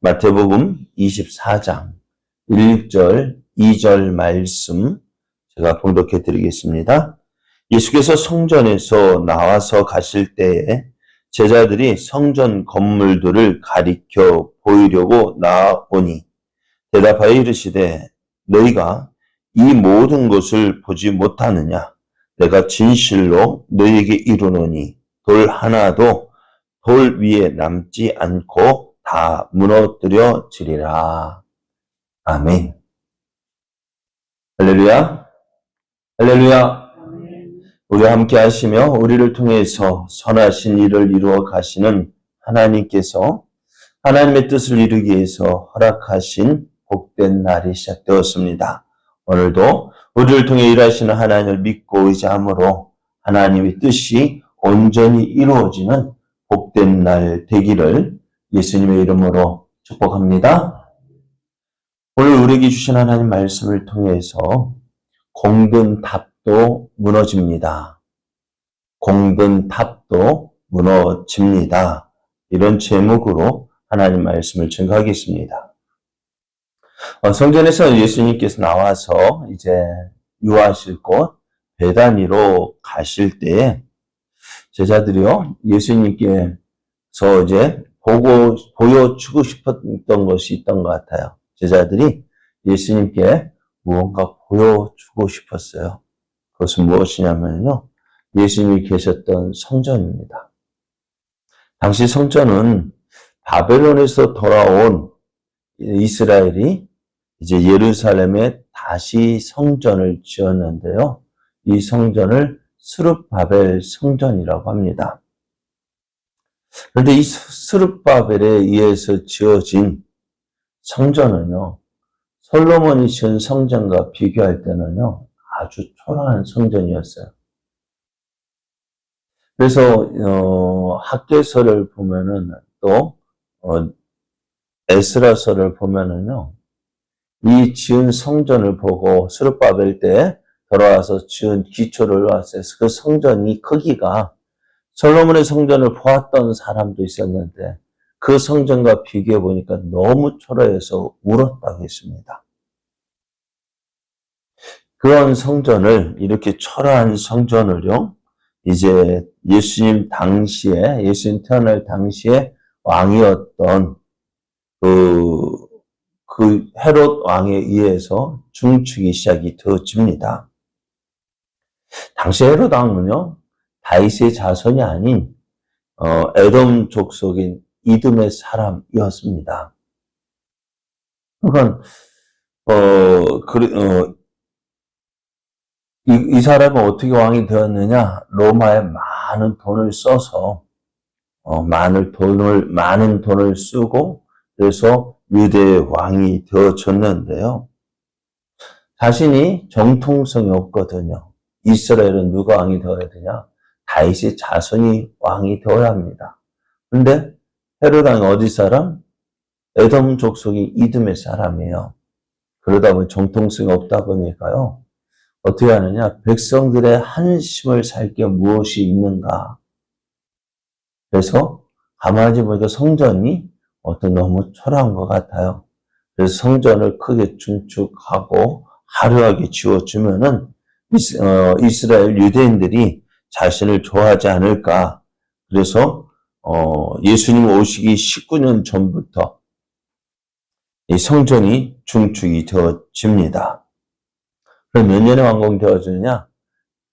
마태복음 24장 1절, 2절 말씀 제가 봉독해 드리겠습니다. 예수께서 성전에서 나와서 가실 때에 제자들이 성전 건물들을 가리켜 보이려고 나아오니 대답하여 이르시되 너희가 이 모든 것을 보지 못하느냐? 내가 진실로 너희에게 이르노니 돌 하나도 돌 위에 남지 않고 다 무너뜨려지리라. 아멘. 할렐루야. 할렐루야. 우리 함께 하시며 우리를 통해서 선하신 일을 이루어 가시는 하나님께서 하나님의 뜻을 이루기 위해서 허락하신 복된 날이 시작되었습니다. 오늘도 우리를 통해 일하시는 하나님을 믿고 의지함으로 하나님의 뜻이 온전히 이루어지는 복된 날 되기를 예수님의 이름으로 축복합니다. 오늘 우리에게 주신 하나님 말씀을 통해서 공든 탑도 무너집니다. 공든 탑도 무너집니다. 이런 제목으로 하나님 말씀을 증거하겠습니다. 성전에서 예수님께서 나와서 이제 유하실 곳 베다니로 가실 때에 제자들이요 예수님께서 이제 보여주고 싶었던 것이 있던 것 같아요. 제자들이 예수님께 무언가 보여주고 싶었어요. 그것은 무엇이냐면요. 예수님이 계셨던 성전입니다. 당시 성전은 바벨론에서 돌아온 이스라엘이 이제 예루살렘에 다시 성전을 지었는데요. 이 성전을 스룹바벨 성전이라고 합니다. 그런데 이 스룹바벨에 의해서 지어진 성전은요, 솔로몬이 지은 성전과 비교할 때는요, 아주 초라한 성전이었어요. 그래서 학개서를 보면은 또 에스라서를 보면은요, 이 지은 성전을 보고 스룹바벨 때 돌아와서 지은 기초를 왔어요. 그 성전이 크기가 솔로몬의 성전을 보았던 사람도 있었는데 그 성전과 비교해 보니까 너무 초라해서 울었다고 했습니다. 그런 성전을 이렇게 초라한 성전을요. 이제 예수님 태어날 당시에 왕이었던 그 헤롯 왕에 의해서 중축이 시작이 되어집니다. 당시 헤롯 왕은요. 다윗의 자손이 아닌 에돔 족속인 이듬의 사람이었습니다. 그러니까 이 사람은 어떻게 왕이 되었느냐? 로마에 많은 돈을 써서 많은 돈을 쓰고 그래서 유대의 왕이 되어졌는데요. 자신이 정통성이 없거든요. 이스라엘은 누가 왕이 되어야 되냐? 다윗의 자손이 왕이 되어야 합니다. 그런데 헤롯 왕이 어디 사람? 에돔 족속이 이듬의 사람이에요. 그러다 보니 정통성이 없다 보니까요. 어떻게 하느냐? 백성들의 한심을 살 게 무엇이 있는가? 그래서 가만히 보니까 성전이 너무 초라한 것 같아요. 그래서 성전을 크게 중축하고 화려하게 지어주면은 이스라엘 유대인들이 자신을 좋아하지 않을까. 그래서 예수님 오시기 19년 전부터 이 성전이 중축이 되어집니다. 그럼 몇 년에 완공되어지느냐?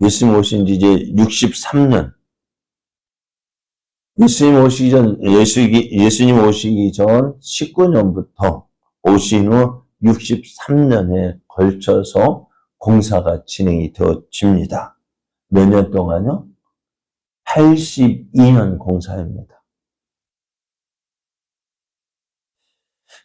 예수님 오신 지 이제 63년. 예수님 오시기 전 19년부터 오신 후 63년에 걸쳐서 공사가 진행이 되어집니다. 몇 년 동안요? 82년 공사입니다.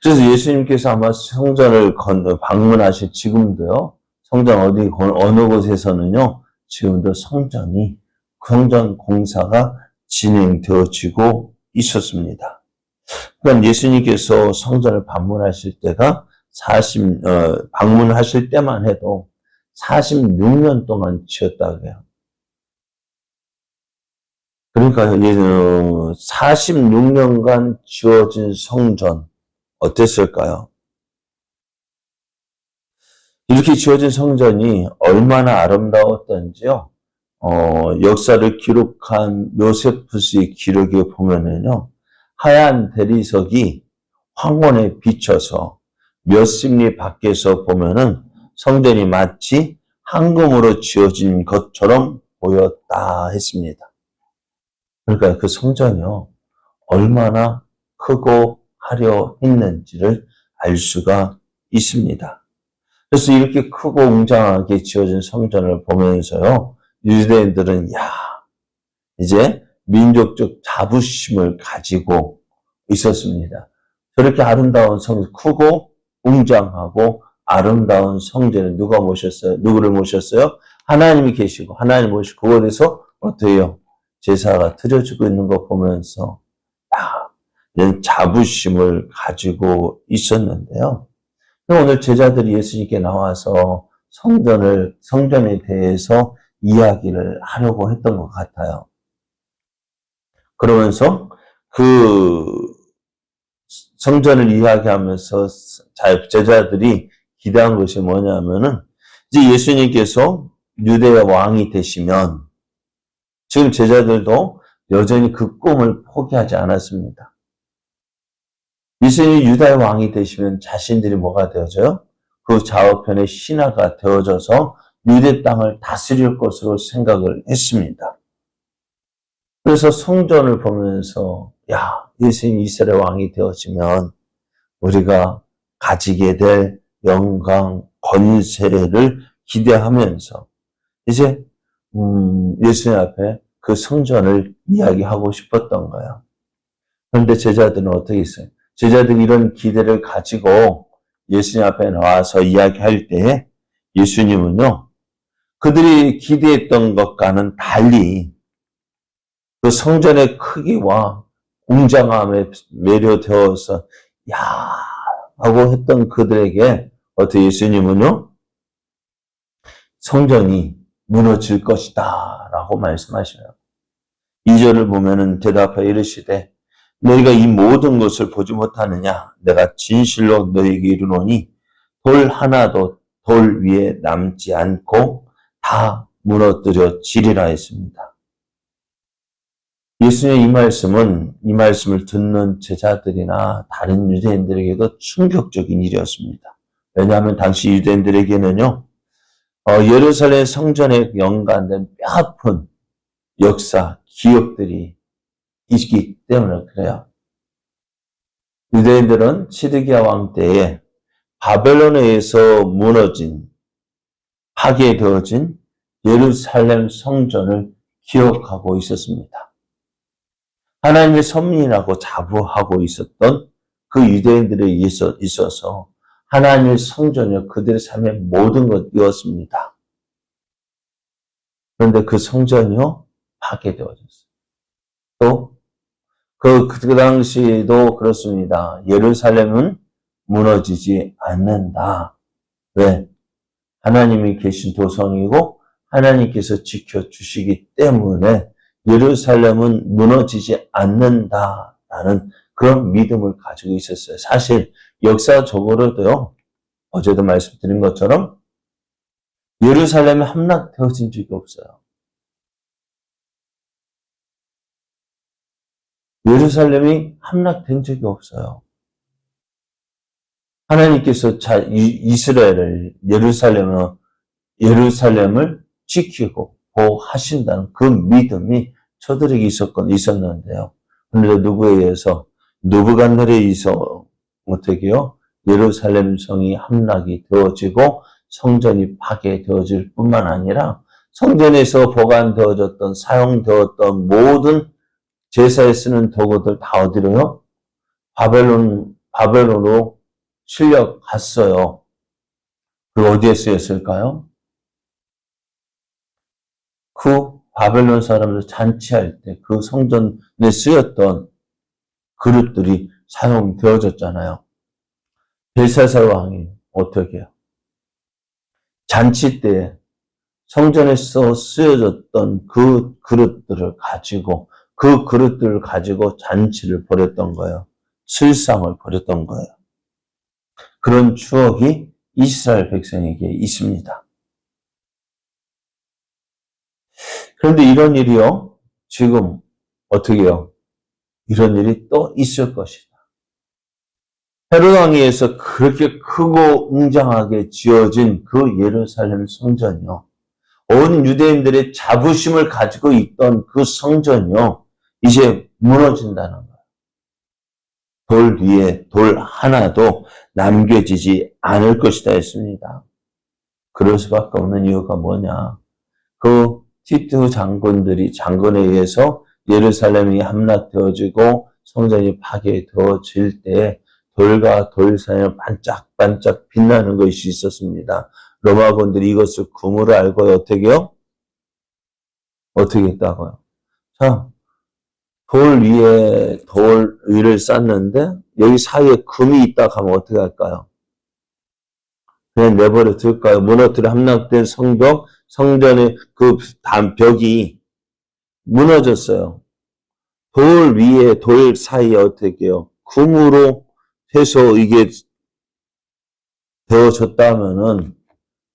그래서 예수님께서 아마 성전을 방문하실 지금도요, 성전 어느 곳에서는요, 지금도 성전 공사가 진행되어지고 있었습니다. 그러니까 예수님께서 성전을 방문하실 때가 방문하실 때만 해도 46년 동안 지었다고 해요. 그러니까 46년간 지어진 성전, 어땠을까요? 이렇게 지어진 성전이 얼마나 아름다웠던지요. 역사를 기록한 요세푸스의 기록에 보면은요, 하얀 대리석이 황혼에 비쳐서 몇십 리 밖에서 보면은 성전이 마치 황금으로 지어진 것처럼 보였다 했습니다. 그러니까 그 성전이요, 얼마나 크고 화려 했는지를 알 수가 있습니다. 그래서 이렇게 크고 웅장하게 지어진 성전을 보면서요, 유대인들은 이제 민족적 자부심을 가지고 있었습니다. 저렇게 아름다운 크고 웅장하고 아름다운 성전에 누구를 모셨어요? 하나님이 계시고 하나님 모시고 그곳에서 어때요? 제사가 드려지고 있는 거 보면서 이런 자부심을 가지고 있었는데요. 오늘 제자들이 예수님께 나와서 성전에 대해서 이야기를 하려고 했던 것 같아요. 그러면서 그 성전을 이야기하면서 제자들이 기대한 것이 뭐냐면은, 이제 예수님께서 유대의 왕이 되시면, 지금 제자들도 여전히 그 꿈을 포기하지 않았습니다. 예수님이 유다의 왕이 되시면 자신들이 뭐가 되어져요? 그 좌우편의 신하가 되어져서 유대 땅을 다스릴 것으로 생각을 했습니다. 그래서 성전을 보면서 예수님이 이스라엘 왕이 되어지면 우리가 가지게 될 영광, 권세를 기대하면서 이제 예수님 앞에 그 성전을 이야기하고 싶었던 거예요. 그런데 제자들은 어떻게 했어요? 제자들이 이런 기대를 가지고 예수님 앞에 나와서 이야기할 때 예수님은요, 그들이 기대했던 것과는 달리 그 성전의 크기와 웅장함에 매료되어서 하고 했던 그들에게 어떻게 예수님은요, 성전이 무너질 것이다 라고 말씀하셔요. 2절을 보면은 대답하여 이르시되 너희가 이 모든 것을 보지 못하느냐? 내가 진실로 너희에게 이르노니 돌 하나도 돌 위에 남지 않고 다 무너뜨려지리라 했습니다. 예수님의 이 말씀을 듣는 제자들이나 다른 유대인들에게도 충격적인 일이었습니다. 왜냐하면 당시 유대인들에게는요, 예루살렘 성전에 연관된 뼈아픈 역사, 기억들이 있기 때문에 그래요. 유대인들은 시드기야 왕 때에 바벨론에 의해서 파괴되어진 예루살렘 성전을 기억하고 있었습니다. 하나님의 선민이라고 자부하고 있었던 그 유대인들에 있어서 하나님의 성전이 그들의 삶의 모든 것이었습니다. 그런데 그 성전이요, 파괴되어졌어요. 또 그 당시에도 그렇습니다. 예루살렘은 무너지지 않는다. 왜? 하나님이 계신 도성이고 하나님께서 지켜주시기 때문에 예루살렘은 무너지지 않는다라는 그런 믿음을 가지고 있었어요. 사실 역사적으로도요, 어제도 말씀드린 것처럼 예루살렘이 함락되어진 적이 없어요. 예루살렘이 함락된 적이 없어요. 하나님께서 예루살렘을 지키고 보호하신다는 그 믿음이 저들에게 있었는데요. 그런데 누구에 의해서? 느부갓네살에 의해서 어떻게요? 예루살렘 성이 함락이 되어지고 성전이 파괴되어질 뿐만 아니라 성전에서 보관되어졌던 사용되었던 모든 제사에 쓰는 도구들 다 어디로요? 바벨론으로 실려갔어요. 그 어디에 쓰였을까요? 그 바벨론 사람들 잔치할 때 그 성전에 쓰였던 그릇들이 사용되어졌잖아요. 벨사살 왕이 어떻게 해요? 잔치 때 성전에서 쓰여졌던 그 그릇들을 가지고 잔치를 벌였던 거예요. 술상을 벌였던 거예요. 그런 추억이 이스라엘 백성에게 있습니다. 그런데 이런 일이요, 지금 어떻게 해요? 이런 일이 또 있을 것이다. 헤롯 왕에 의해서 그렇게 크고 웅장하게 지어진 그 예루살렘 성전이요, 온 유대인들의 자부심을 가지고 있던 그 성전이요, 이제 무너진다는 거예요. 돌 위에 돌 하나도 남겨지지 않을 것이다 했습니다. 그럴 수밖에 없는 이유가 뭐냐? 그 티트 장군에 의해서 예루살렘이 함락되어지고 성전이 파괴되어질 때 돌과 돌 사이에 반짝반짝 빛나는 것이 있었습니다. 로마군들이 이것을 금으로 알고 어떻게요? 어떻게 했다고요? 자, 돌 위를 쌓는데 여기 사이에 금이 있다 하면 어떻게 할까요? 그냥 내버려 둘까요? 무너뜨려 함락된 성전의 그 벽이 무너졌어요. 돌 위에 돌 사이에 어떻게 해요? 금으로 해서 이게 되어졌다면은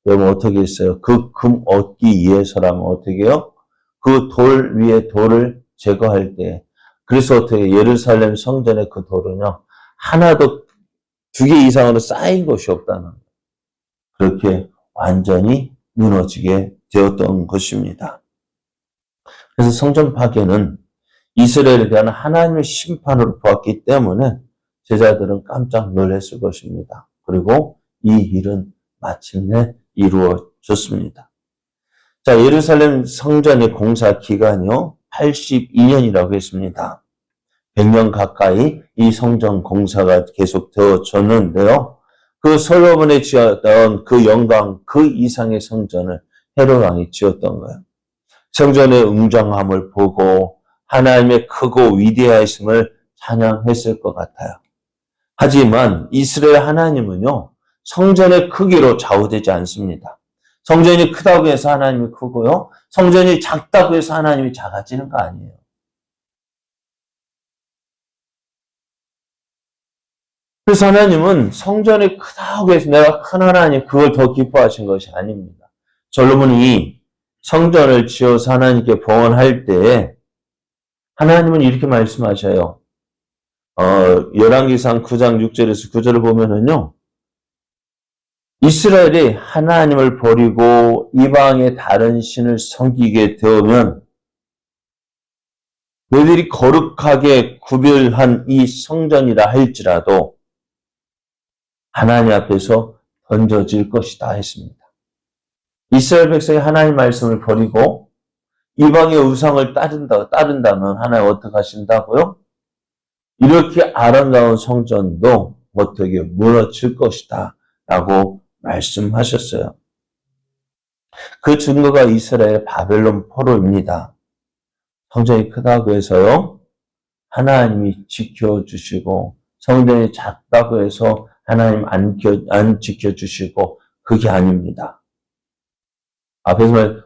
여러분 어떻게 했어요? 그 금 얻기 위해서라면 어떻게 해요? 그 돌 위에 돌을 제거할 때, 그래서 어떻게 예루살렘 성전의 그 돌은요, 하나도 2개 이상으로 쌓인 것이 없다는, 그렇게 완전히 무너지게 되었던 것입니다. 그래서 성전 파괴는 이스라엘에 대한 하나님의 심판으로 보았기 때문에 제자들은 깜짝 놀랐을 것입니다. 그리고 이 일은 마침내 이루어졌습니다. 자, 예루살렘 성전의 공사 기간이요, 82년이라고 했습니다. 100년 가까이 이 성전 공사가 계속 되어졌는데요. 그 솔로몬이 지었던 그 영광, 그 이상의 성전을 헤롯 왕이 지었던 거예요. 성전의 웅장함을 보고 하나님의 크고 위대하심을 찬양했을 것 같아요. 하지만 이스라엘 하나님은요, 성전의 크기로 좌우되지 않습니다. 성전이 크다고 해서 하나님이 크고요, 성전이 작다고 해서 하나님이 작아지는 거 아니에요. 그래서 하나님은 성전이 크다고 해서 내가 큰 하나님, 그걸 더 기뻐하신 것이 아닙니다. 솔로몬이 성전을 지어서 하나님께 봉헌할 때 하나님은 이렇게 말씀하셔요. 열왕기상 9장 6절에서 9절을 보면은요, 이스라엘이 하나님을 버리고 이방의 다른 신을 섬기게 되면 너희들이 거룩하게 구별한 이 성전이라 할지라도 하나님 앞에서 던져질 것이다 했습니다. 이스라엘 백성이 하나님 말씀을 버리고 이방의 우상을 따른다면 하나님 어떻게 하신다고요? 이렇게 아름다운 성전도 어떻게 무너질 것이다 라고 말씀하셨어요. 그 증거가 이스라엘 바벨론 포로입니다. 성전이 크다고 해서요, 하나님이 지켜주시고, 성전이 작다고 해서 하나님 안 지켜주시고, 그게 아닙니다. 앞에서 말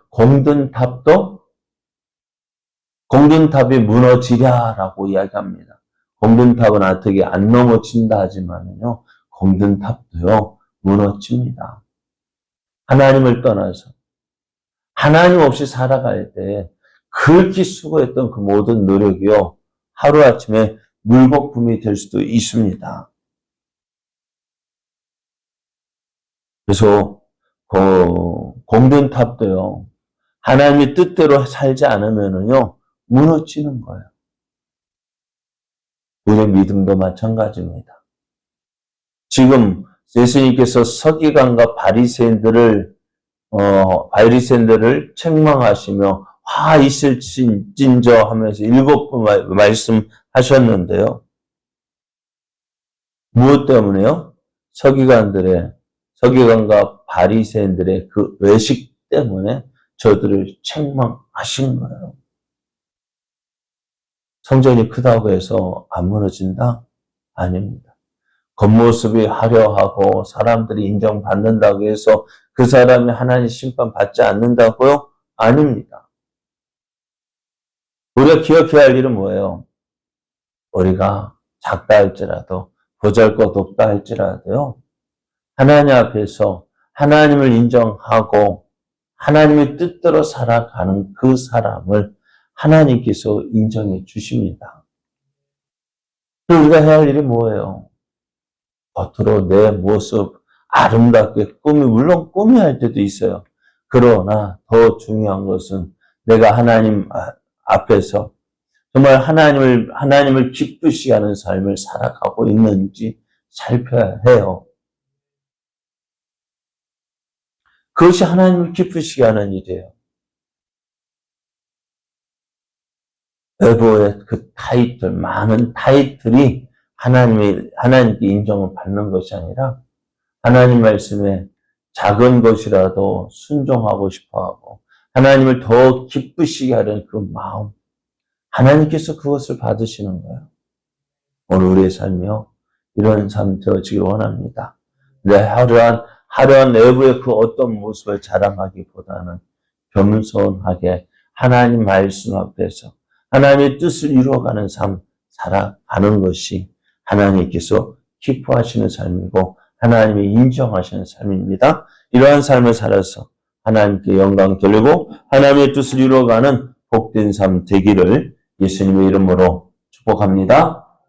공든탑이 무너지랴라고 이야기합니다. 공든탑은 어떻게 안 넘어진다 하지만요, 공든탑도요, 무너집니다. 하나님을 떠나서 하나님 없이 살아갈 때 그렇게 수고했던 그 모든 노력이요, 하루아침에 물거품이 될 수도 있습니다. 그래서 공든탑도요, 하나님의 뜻대로 살지 않으면요, 무너지는 거예요. 우리의 믿음도 마찬가지입니다. 지금 예수님께서 서기관과 바리새인들을 책망하시며 화 있을진저 하면서 7번 말씀하셨는데요. 무엇 때문에요? 서기관과 바리새인들의 그 외식 때문에 저들을 책망하신 거예요. 성전이 크다고 해서 안 무너진다? 아닙니다. 겉모습이 화려하고 사람들이 인정받는다고 해서 그 사람이 하나님 심판 받지 않는다고요? 아닙니다. 우리가 기억해야 할 일은 뭐예요? 우리가 작다 할지라도, 보잘것 없다 할지라도요, 하나님 앞에서 하나님을 인정하고 하나님의 뜻대로 살아가는 그 사람을 하나님께서 인정해 주십니다. 우리가 해야 할 일이 뭐예요? 겉으로 내 모습 아름답게 물론 꾸며야 할 때도 있어요. 그러나 더 중요한 것은 내가 하나님 앞에서 정말 하나님을 기쁘시게 하는 삶을 살아가고 있는지 살펴야 해요. 그것이 하나님을 기쁘시게 하는 일이에요. 외부의 그 타이틀, 많은 타이틀이 하나님께 인정을 받는 것이 아니라 하나님 말씀에 작은 것이라도 순종하고 싶어 하고 하나님을 더 기쁘시게 하는 그 마음, 하나님께서 그것을 받으시는 거예요. 오늘 우리의 삶이요, 이런 삶 되어지길 원합니다. 내 화려한 내부의 그 어떤 모습을 자랑하기보다는 겸손하게 하나님 말씀 앞에서 하나님의 뜻을 이루어가는 삶 살아가는 것이 하나님께서 기뻐하시는 삶이고 하나님이 인정하시는 삶입니다. 이러한 삶을 살아서 하나님께 영광 돌리고 하나님의 뜻을 이루어가는 복된 삶 되기를 예수님의 이름으로 축복합니다.